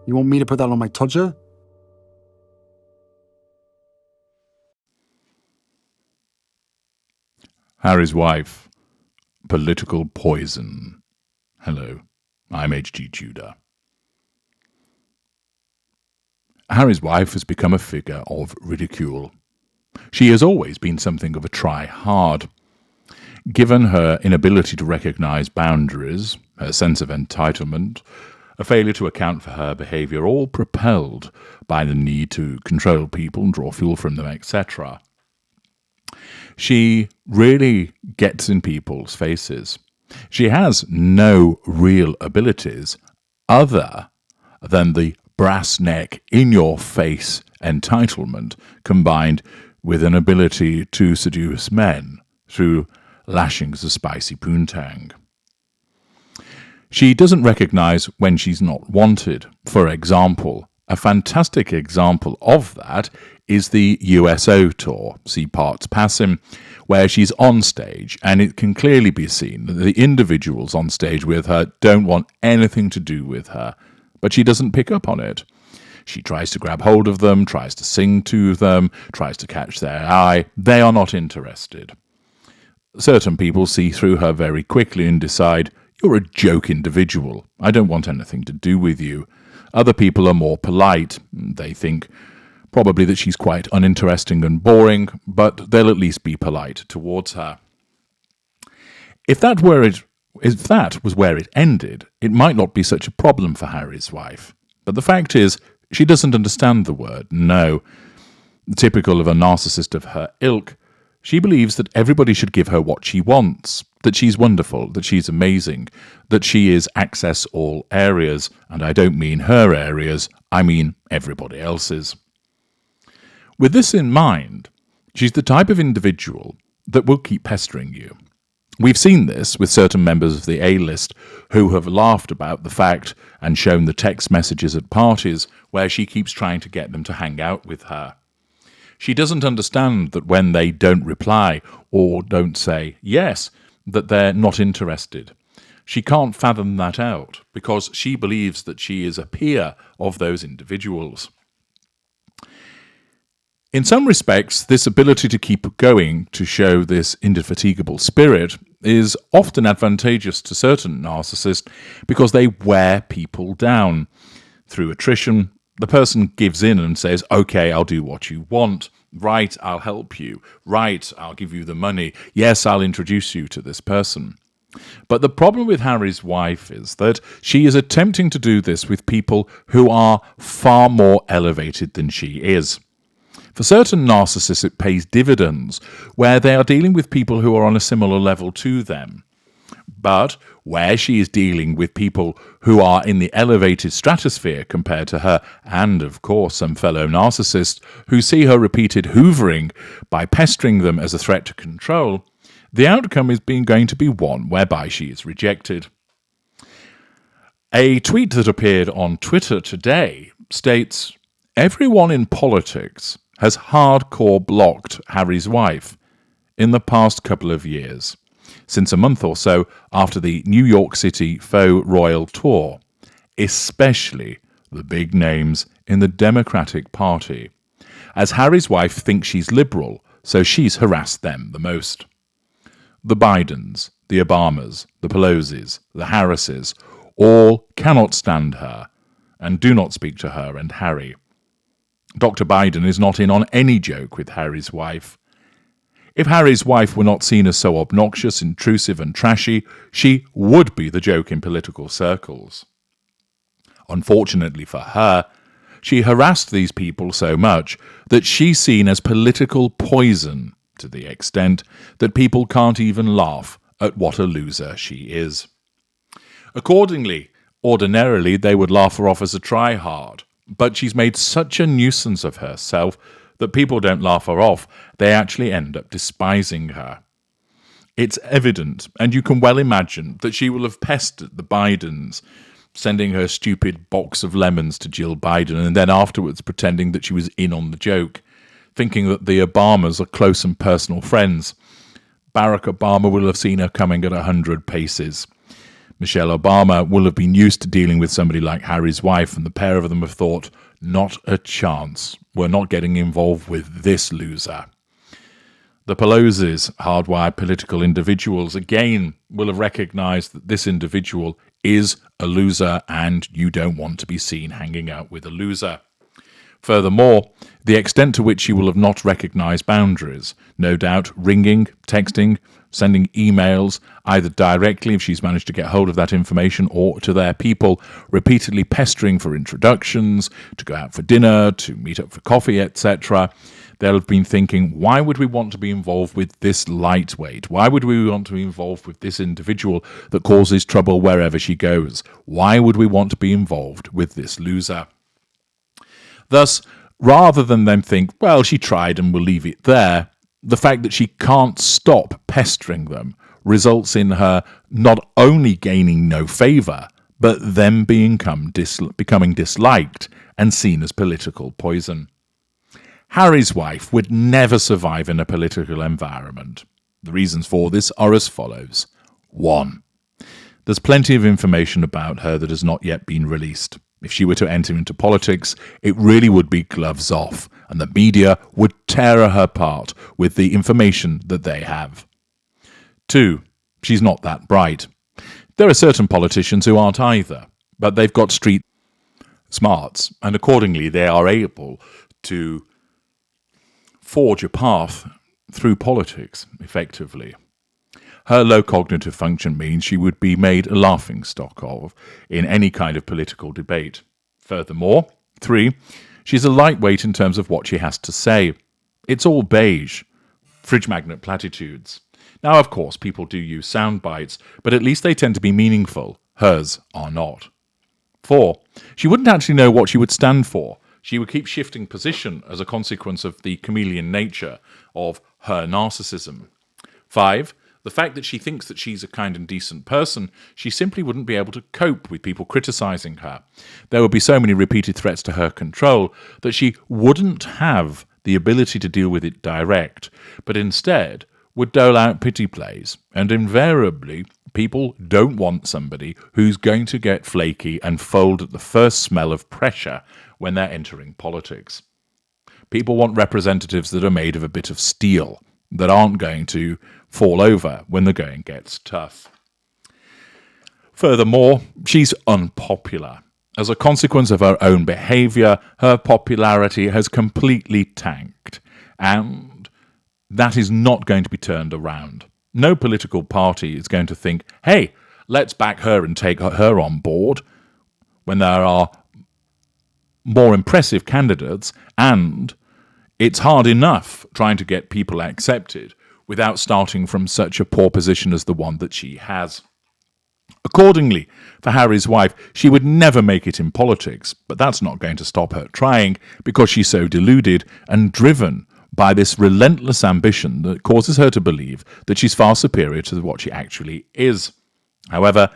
You want me to put that on my todger? Harry's wife. Political poison. Hello, I'm H.G. Tudor. Harry's wife has become a figure of ridicule. She has always been something of a try-hard. Given her inability to recognise boundaries, her sense of entitlement, a failure to account for her behaviour, all propelled by the need to control people and draw fuel from them, etc., she really gets in people's faces. She has no real abilities other than the brass neck, in-your-face entitlement combined with an ability to seduce men through lashings of spicy poontang. She doesn't recognise when she's not wanted. For example, a fantastic example of that is the USO tour, See Parts Passim, where she's on stage, and it can clearly be seen that the individuals on stage with her don't want anything to do with her, but she doesn't pick up on it. She tries to grab hold of them, tries to sing to them, tries to catch their eye. They are not interested. Certain people see through her very quickly and decide, you're a joke individual. I don't want anything to do with you. Other people are more polite. They think probably that she's quite uninteresting and boring, but they'll at least be polite towards her. If that was where it ended, it might not be such a problem for Harry's wife. But the fact is, she doesn't understand the word no. Typical of a narcissist of her ilk, she believes that everybody should give her what she wants, that she's wonderful, that she's amazing, that she is access all areas, and I don't mean her areas, I mean everybody else's. With this in mind, she's the type of individual that will keep pestering you. We've seen this with certain members of the A-list who have laughed about the fact and shown the text messages at parties where she keeps trying to get them to hang out with her. She doesn't understand that when they don't reply or don't say yes, that they're not interested. She can't fathom that out because she believes that she is a peer of those individuals. In some respects, this ability to keep going, to show this indefatigable spirit, is often advantageous to certain narcissists because they wear people down. Through attrition, the person gives in and says, okay, I'll do what you want. Right, I'll help you. Right, I'll give you the money. Yes, I'll introduce you to this person. But the problem with Harry's wife is that she is attempting to do this with people who are far more elevated than she is. For certain narcissists, it pays dividends where they are dealing with people who are on a similar level to them. But where she is dealing with people who are in the elevated stratosphere compared to her, and of course some fellow narcissists who see her repeated hoovering by pestering them as a threat to control, the outcome is going to be one whereby she is rejected. A tweet that appeared on Twitter today states, "Everyone in politics has hardcore blocked Harry's wife in the past couple of years, since a month or so after the New York City faux royal tour, especially the big names in the Democratic Party, as Harry's wife thinks she's liberal, so she's harassed them the most. The Bidens, the Obamas, the Pelosi's, the Harrises, all cannot stand her and do not speak to her and Harry. Dr. Biden is not in on any joke with Harry's wife. If Harry's wife were not seen as so obnoxious, intrusive and trashy, she would be the joke in political circles. Unfortunately for her, she harassed these people so much that she's seen as political poison to the extent that people can't even laugh at what a loser she is. Accordingly, ordinarily they would laugh her off as a try-hard, but she's made such a nuisance of herself that people don't laugh her off, they actually end up despising her. It's evident, and you can well imagine, that she will have pestered the Bidens, sending her stupid box of lemons to Jill Biden and then afterwards pretending that she was in on the joke, thinking that the Obamas are close and personal friends. Barack Obama will have seen her coming at 100 paces. Michelle Obama will have been used to dealing with somebody like Harry's wife, and the pair of them have thought, not a chance. We're not getting involved with this loser. The Pelosi's, hardwired political individuals, again will have recognised that this individual is a loser and you don't want to be seen hanging out with a loser. Furthermore, the extent to which she will have not recognised boundaries, no doubt ringing, texting, sending emails, either directly if she's managed to get hold of that information or to their people, repeatedly pestering for introductions, to go out for dinner, to meet up for coffee, etc. They'll have been thinking, why would we want to be involved with this lightweight? Why would we want to be involved with this individual that causes trouble wherever she goes? Why would we want to be involved with this loser? Thus, rather than them think, well, she tried and we'll leave it there, the fact that she can't stop pestering them results in her not only gaining no favour, but them becoming disliked and seen as political poison. Harry's wife would never survive in a political environment. The reasons for this are as follows. 1. There's plenty of information about her that has not yet been released. If she were to enter into politics, it really would be gloves off, and the media would tear her apart with the information that they have. 2. She's not that bright. There are certain politicians who aren't either, but they've got street smarts, and accordingly they are able to forge a path through politics effectively. Her low cognitive function means she would be made a laughingstock of in any kind of political debate. Furthermore, 3, she's a lightweight in terms of what she has to say. It's all beige, fridge magnet platitudes. Now, of course, people do use sound bites, but at least they tend to be meaningful. Hers are not. 4, she wouldn't actually know what she would stand for. She would keep shifting position as a consequence of the chameleon nature of her narcissism. 5, the fact that she thinks that she's a kind and decent person, she simply wouldn't be able to cope with people criticising her. There would be so many repeated threats to her control that she wouldn't have the ability to deal with it direct, but instead would dole out pity plays, and invariably people don't want somebody who's going to get flaky and fold at the first smell of pressure when they're entering politics. People want representatives that are made of a bit of steel, that aren't going to fall over when the going gets tough. Furthermore, she's unpopular. As a consequence of her own behaviour, her popularity has completely tanked, and that is not going to be turned around. No political party is going to think, hey, let's back her and take her on board, when there are more impressive candidates, and it's hard enough trying to get people accepted without starting from such a poor position as the one that she has. Accordingly, for Harry's wife, she would never make it in politics, but that's not going to stop her trying because she's so deluded and driven by this relentless ambition that causes her to believe that she's far superior to what she actually is. However,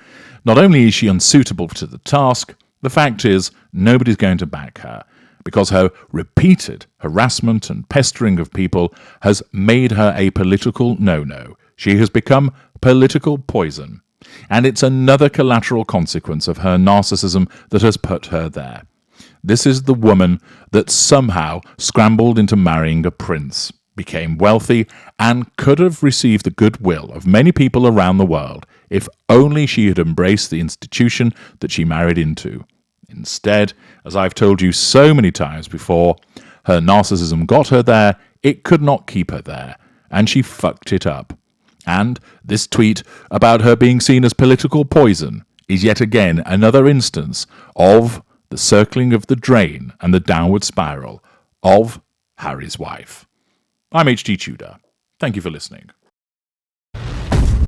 not only is she unsuitable to the task, the fact is nobody's going to back her, because her repeated harassment and pestering of people has made her a political no-no. She has become political poison, and it's another collateral consequence of her narcissism that has put her there. This is the woman that somehow scrambled into marrying a prince, became wealthy, and could have received the goodwill of many people around the world if only she had embraced the institution that she married into. Instead, as I've told you so many times before, her narcissism got her there, it could not keep her there, and she fucked it up. And this tweet about her being seen as political poison is yet again another instance of the circling of the drain and the downward spiral of Harry's wife. I'm H.G. Tudor. Thank you for listening.